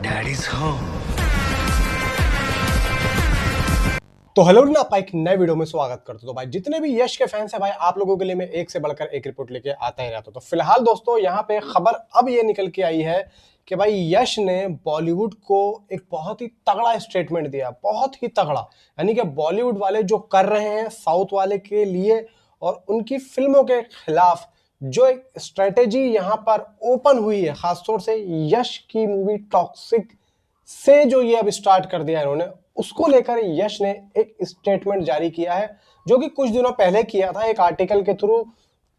Daddy's home. तो hello ना, आपका एक नए वीडियो में स्वागत करता हूं। तो भाई जितने भी यश के फैंस हैं भाई, आप लोगों के लिए मैं एक से बढ़कर एक रिपोर्ट लेके आता ही रहता हूं। तो फिलहाल दोस्तों यहाँ पे खबर अब ये निकल के आई है कि भाई यश ने बॉलीवुड को एक बहुत ही तगड़ा स्टेटमेंट दिया, बहुत ही तगड़ा। यानी कि बॉलीवुड वाले जो कर रहे हैं साउथ वाले के लिए और उनकी फिल्मों के खिलाफ जो एक स्ट्रेटेजी यहाँ पर ओपन हुई है, खासतौर से यश की मूवी टॉक्सिक से जो ये अब स्टार्ट कर दिया इन्होंने, उसको लेकर यश ने एक स्टेटमेंट जारी किया है, जो कि कुछ दिनों पहले किया था एक आर्टिकल के थ्रू।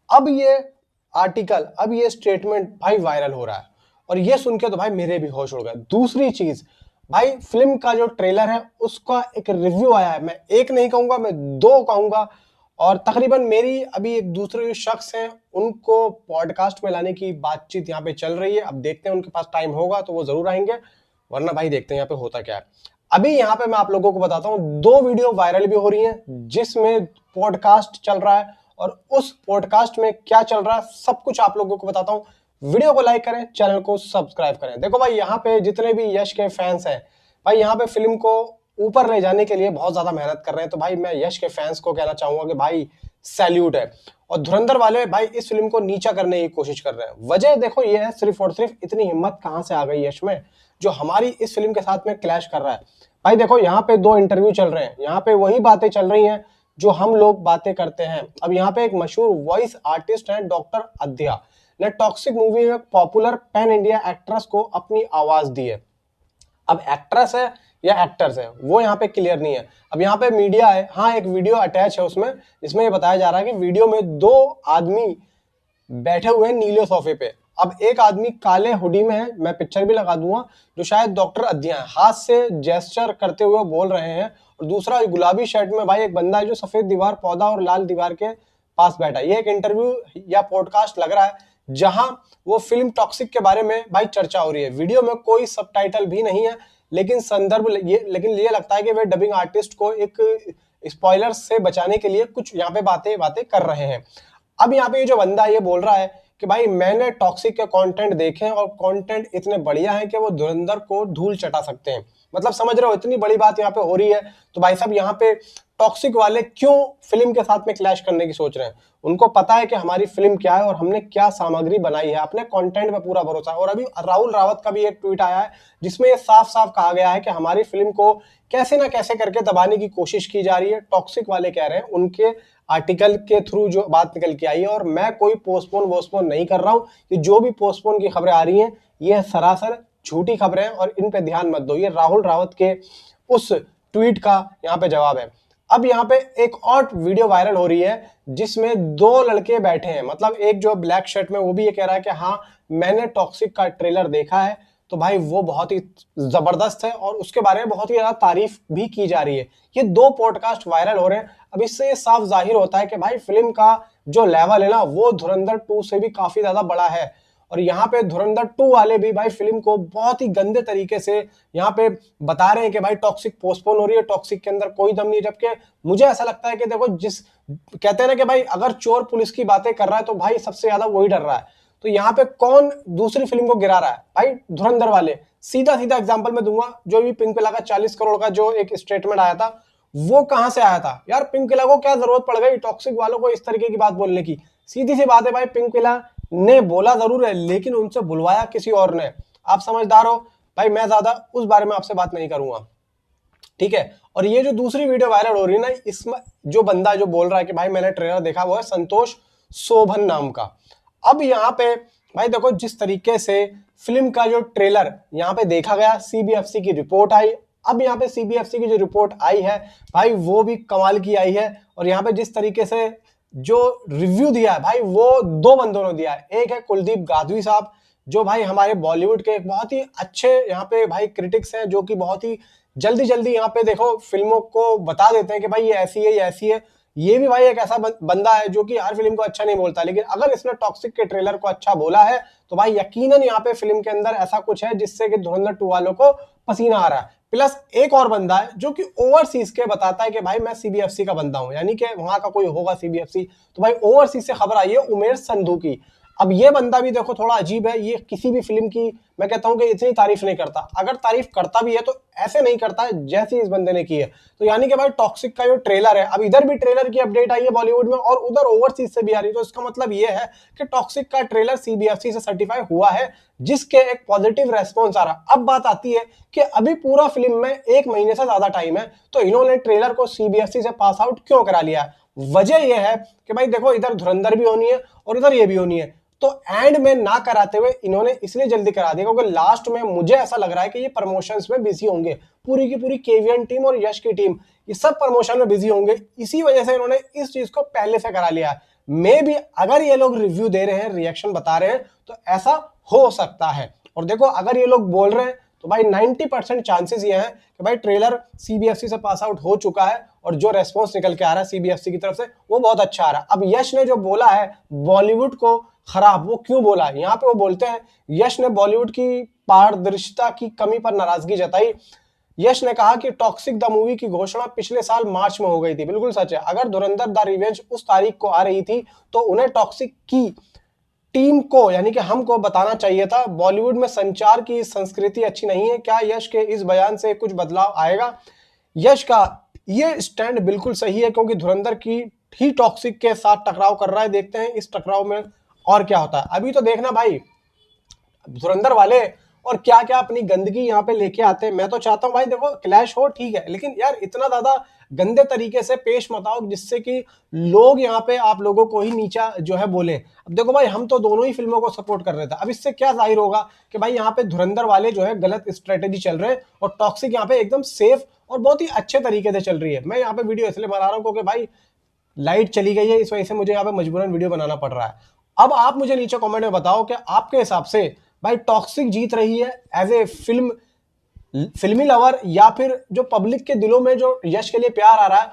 अब ये स्टेटमेंट भाई वायरल हो रहा है और ये सुन के तो भाई मेरे भी होश उड़ गए। दूसरी चीज भाई, फिल्म का जो ट्रेलर है उसका एक रिव्यू आया है। मैं एक नहीं कहूंगा, मैं दो कहूंगा। और तकरीबन मेरी अभी एक दूसरे जो शख्स हैं उनको पॉडकास्ट में लाने की बातचीत यहाँ पे चल रही है। अब देखते हैं, उनके पास टाइम होगा तो वो जरूर आएंगे, वरना भाई देखते हैं यहाँ पे होता क्या है। अभी यहाँ पे मैं आप लोगों को बताता हूँ, दो वीडियो वायरल भी हो रही हैं जिसमें पॉडकास्ट चल रहा है और उस पॉडकास्ट में क्या चल रहा है सब कुछ आप लोगों को बताता हूँ। वीडियो को लाइक करें, चैनल को सब्सक्राइब करें। देखो भाई, यहाँ पे जितने भी यश के फैंस हैं भाई, यहाँ पे फिल्म को ऊपर ले जाने के लिए बहुत ज्यादा मेहनत कर रहे हैं। तो भाई मैं यश के फैंस को कहना चाहूंगा कि भाई सैल्यूट है। और धुरंधर वाले भाई इस फिल्म को नीचा करने की कोशिश कर रहे हैं। वजह देखो ये है, सिर्फ और सिर्फ इतनी हिम्मत कहां से आ गई यश में, जो हमारी इस फिल्म के साथ में क्लैश कर रहा है। भाई देखो, यहाँ पे दो इंटरव्यू चल रहे हैं, यहाँ पे वही बातें चल रही हैं जो हम लोग बातें करते हैं। अब यहाँ पे एक मशहूर वॉइस आर्टिस्ट है डॉक्टर अद्या ने टॉक्सिक मूवी में पॉपुलर पैन इंडिया एक्ट्रेस को अपनी आवाज दी है। अब एक्ट्रेस है या एक्टर्स है वो यहाँ पे क्लियर नहीं है। अब यहाँ पे मीडिया है, हाँ एक वीडियो अटैच है उसमें, जिसमें ये बताया जा रहा है कि वीडियो में दो आदमी बैठे हुए हैं नीले सोफे पे। अब एक आदमी काले हुडी में है, मैं पिक्चर भी लगा दूंगा, जो शायद डॉक्टर अद्या है, हाथ से जेस्चर करते हुए बोल रहे हैं। और दूसरा गुलाबी शर्ट में भाई एक बंदा है जो सफेद दीवार पौधा और लाल दीवार के पास बैठा है। ये एक इंटरव्यू या पॉडकास्ट लग रहा है जहां वो फिल्म टॉक्सिक के बारे में भाई चर्चा हो रही है। वीडियो में कोई सबटाइटल भी नहीं है, लेकिन ये लगता है कि वे डबिंग आर्टिस्ट को एक स्पॉइलर से बचाने के लिए कुछ यहाँ पे बातें कर रहे हैं। अब यहाँ पे ये जो बंदा ये बोल रहा है कि भाई मैंने टॉक्सिक के कंटेंट देखे और कंटेंट इतने बढ़िया हैं कि वो धुरंधर को धूल चटा सकते हैं। मतलब समझ रहे हो, इतनी बड़ी बात यहाँ पे हो रही है। तो भाई साहब, यहाँ पे टॉक्सिक वाले क्यों फिल्म के साथ में क्लैश करने की सोच रहे हैं? उनको पता है कि हमारी फिल्म क्या है और हमने क्या सामग्री बनाई है, अपने कंटेंट पे पूरा भरोसा है। और अभी राहुल रावत का भी एक ट्वीट आया है जिसमें ये साफ साफ कहा गया है कि हमारी फिल्म को कैसे ना कैसे करके दबाने की कोशिश की जा रही है। टॉक्सिक वाले कह रहे हैं, उनके आर्टिकल के थ्रू जो बात निकल के आई है, और मैं कोई पोस्टपोन नहीं कर रहा हूं कि जो भी पोस्टपोन की खबरें आ रही हैं ये सरासर झूठी खबरें हैं और इन पे ध्यान मत दो। ये राहुल रावत के उस ट्वीट का यहाँ पे जवाब है। अब यहाँ पे एक और वीडियो वायरल हो रही है जिसमें दो लड़के बैठे हैं, मतलब एक जो ब्लैक शर्ट में वो भी ये कह रहा है कि हाँ मैंने टॉक्सिक का ट्रेलर देखा है। तो भाई वो बहुत ही जबरदस्त है और उसके बारे में बहुत ही ज्यादा तारीफ भी की जा रही है। ये दो पॉडकास्ट वायरल हो रहे हैं। अब इससे ये साफ जाहिर होता है कि भाई फिल्म का जो लेवल है ना वो धुरंधर 2 से भी काफी ज्यादा बड़ा है। और यहाँ पे धुरंधर 2 वाले भी भाई फिल्म को बहुत ही गंदे तरीके से यहाँ पे बता रहे हैं कि भाई टॉक्सिक पोस्टपोन हो रही है, टॉक्सिक के अंदर कोई दम नहीं। जबकि मुझे ऐसा लगता है कि देखो, जिस कहते हैं ना कि भाई अगर चोर पुलिस की बातें कर रहा है तो भाई सबसे ज्यादा वही डर रहा है। तो यहाँ पे कौन दूसरी फिल्म को गिरा रहा है? भाई धुरंधर वाले। सीधा एग्जांपल मैं दूंगा, जो भी पिंक विला का 40 करोड़ का जो एक स्टेटमेंट आया था वो कहां से आया था यार? पिंक विला को क्या जरूरत पड़ गई टॉक्सिक वालों को इस तरीके की बात बोलने की? सीधी सी बात है भाई, पिंक विला ने बोला जरूर है लेकिन उनसे बुलवाया किसी और ने। आप समझदार हो भाई, मैं ज्यादा उस बारे में आपसे बात नहीं करूंगा, ठीक है। और ये जो दूसरी वीडियो वायरल हो रही है ना, इसमें जो बंदा जो बोल रहा है कि भाई मैंने ट्रेलर देखा, वो है संतोष शोभन नाम का। अब यहाँ पे भाई देखो, जिस तरीके से फिल्म का जो ट्रेलर यहाँ पे देखा गया, सीबीएफसी की रिपोर्ट आई। अब यहाँ पे सीबीएफसी की जो रिपोर्ट आई है भाई वो भी कमाल की आई है। और यहाँ पे जिस तरीके से जो रिव्यू दिया है भाई, वो दो बंदों ने दिया है। एक है कुलदीप गादवी साहब, जो भाई हमारे बॉलीवुड के एक बहुत ही अच्छे यहाँ पे भाई क्रिटिक्स हैं, जो कि बहुत ही जल्दी यहाँ पे देखो फिल्मों को बता देते हैं कि भाई ये ऐसी है, ये ऐसी है। ये भी भाई एक ऐसा बंदा है जो कि हर फिल्म को अच्छा नहीं बोलता, लेकिन अगर इसने टॉक्सिक के ट्रेलर को अच्छा बोला है तो भाई यकीनन यहाँ पे फिल्म के अंदर ऐसा कुछ है जिससे कि धुरंधर 2 वालों को पसीना आ रहा है। प्लस एक और बंदा है जो कि ओवरसीज के बताता है कि भाई मैं सीबीएफसी का बंदा हूं, यानी कि वहां का कोई होगा सीबीएफसी। तो भाई ओवरसीज से खबर आई है उमेश संधू की। अब ये बंदा भी देखो थोड़ा अजीब है, ये किसी भी फिल्म की मैं कहता हूं कि इतनी तारीफ नहीं करता, अगर तारीफ करता भी है तो ऐसे नहीं करता है जैसी इस बंदे ने की है। तो यानी कि भाई टॉक्सिक का जो ट्रेलर है, अब इधर भी ट्रेलर की अपडेट आई है बॉलीवुड में और उधर ओवरसीज से भी आ रही है, तो इसका मतलब ये है कि टॉक्सिक का ट्रेलर सीबीएफसी से सर्टिफाई हुआ है, जिसके एक पॉजिटिव रेस्पॉन्स आ रहा। अब बात आती है कि अभी पूरा फिल्म में 1 महीने से ज्यादा टाइम है, तो इन्होंने ट्रेलर को सीबीएफसी से पास आउट क्यों करा लिया है? वजह यह है कि भाई देखो इधर धुरंधर भी होनी है और इधर ये भी होनी है, तो एंड में ना कराते हुए इन्होंने इसलिए जल्दी करा दिया क्योंकि लास्ट में मुझे ऐसा लग रहा है कि ये प्रमोशंस में बिजी होंगे, पूरी की पूरी केवीएन टीम और यश की टीम ये सब प्रमोशन में बिजी होंगे, इसी वजह से इन्होंने इस चीज को पहले से करा लिया है। मे भी अगर ये लोग रिव्यू दे रहे हैं, रिएक्शन बता रहे हैं, तो ऐसा हो सकता है। और देखो अगर ये लोग बोल रहे हैं तो भाई 90% चांसेस ये हैं कि भाई ट्रेलर सीबीएफसी से पास आउट हो चुका है और जो रेस्पॉन्स निकल के आ रहा है सीबीएफसी की तरफ से वो बहुत अच्छा आ रहा है। अब यश ने जो बोला है बॉलीवुड को खराब, वो क्यों बोला है? यहाँ पे वो बोलते हैं, यश ने बॉलीवुड की पारदर्शिता की कमी पर नाराजगी जताई। यश ने कहा कि टॉक्सिक द मूवी की घोषणा पिछले साल मार्च में हो गई थी। बिल्कुल सच है, अगर धुरंधर द रिवेंज उस तारीख को आ रही थी तो उन्हें टॉक्सिक की टीम को यानी कि हमको बताना चाहिए था। बॉलीवुड में संचार की संस्कृति अच्छी नहीं है। क्या यश के इस बयान से कुछ बदलाव आएगा? यश का ये स्टैंड बिल्कुल सही है क्योंकि धुरंधर की ही टॉक्सिक के साथ टकराव कर रहा है। देखते हैं इस टकराव में और क्या होता है। अभी तो देखना भाई धुरंधर वाले और क्या क्या अपनी गंदगी यहाँ पे लेके आते हैं। मैं तो चाहता हूँ भाई देखो क्लैश हो ठीक है, लेकिन यार इतना ज्यादा गंदे तरीके से पेश मत आओ जिससे कि लोग यहाँ पे आप लोगों को ही नीचा जो है बोले। अब देखो भाई हम तो दोनों ही फिल्मों को सपोर्ट कर रहे थे, अब इससे क्या जाहिर होगा कि भाई यहाँ पे धुरंधर वाले जो है गलत स्ट्रेटेजी चल रहे हैं और टॉक्सिक यहाँ पे एकदम सेफ और बहुत ही अच्छे तरीके से चल रही है। मैं यहाँ पे वीडियो इसलिए बना रहा हूँ क्योंकि भाई लाइट चली गई है, इस वजह से मुझे यहाँ पे मजबूरन वीडियो बनाना पड़ रहा है। अब आप मुझे नीचे कमेंट में बताओ कि आपके हिसाब से भाई टॉक्सिक जीत रही है एज ए फिल्मी लवर या फिर जो पब्लिक के दिलों में जो यश के लिए प्यार आ रहा है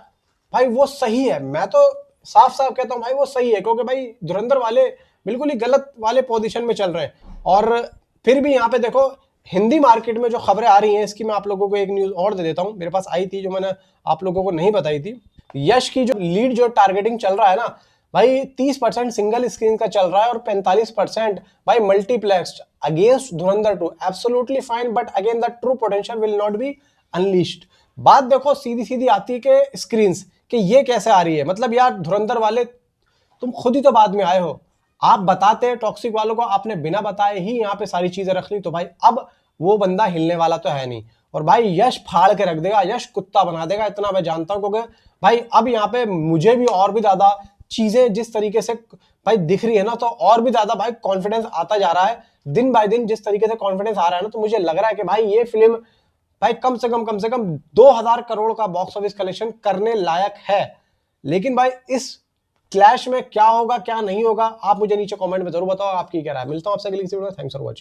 भाई वो सही है? मैं तो साफ साफ कहता हूं भाई वो सही है क्योंकि भाई धुरंधर वाले बिल्कुल ही गलत वाले पोजीशन में चल रहे हैं। और फिर भी यहाँ पे देखो हिंदी मार्केट में जो खबरें आ रही हैं, इसकी मैं आप लोगों को एक न्यूज और दे देता हूं, मेरे पास आई थी जो मैंने आप लोगों को नहीं बताई थी। यश की जो लीड जो टारगेटिंग चल रहा है ना भाई 30% सिंगल स्क्रीन का चल रहा है और 45% भाई multiplex against Dhurandhar 2। Absolutely fine, but again the true potential will not be unleashed. बात देखो सीधी सीधी आती है कि स्क्रीन्स कि ये कैसे आ रही है। मतलब यार धुरंधर वाले तुम खुद ही तो बाद में आए हो, आप बताते हैं टॉक्सिक वालों को, आपने बिना बताए ही यहाँ पे सारी चीजें रख ली, तो भाई अब वो बंदा हिलने वाला तो है नहीं। और भाई यश फाड़ के रख देगा, यश कुत्ता बना देगा, इतना मैं जानता हूं क्योंकि भाई अब यहाँ पे मुझे भी और भी ज्यादा चीजें जिस तरीके से भाई दिख रही है ना, तो और भी ज्यादा भाई कॉन्फिडेंस आता जा रहा है दिन बाय दिन। जिस तरीके से कॉन्फिडेंस आ रहा है ना, तो मुझे लग रहा है कि भाई ये फिल्म भाई कम से कम 2000 करोड़ का बॉक्स ऑफिस कलेक्शन करने लायक है। लेकिन भाई इस क्लैश में क्या होगा क्या नहीं होगा, आप मुझे नीचे कमेंट में जरूर बताओ आपकी क्या राय है। मिलता हूं आपसे अगली वीडियो में। Thanks for watching.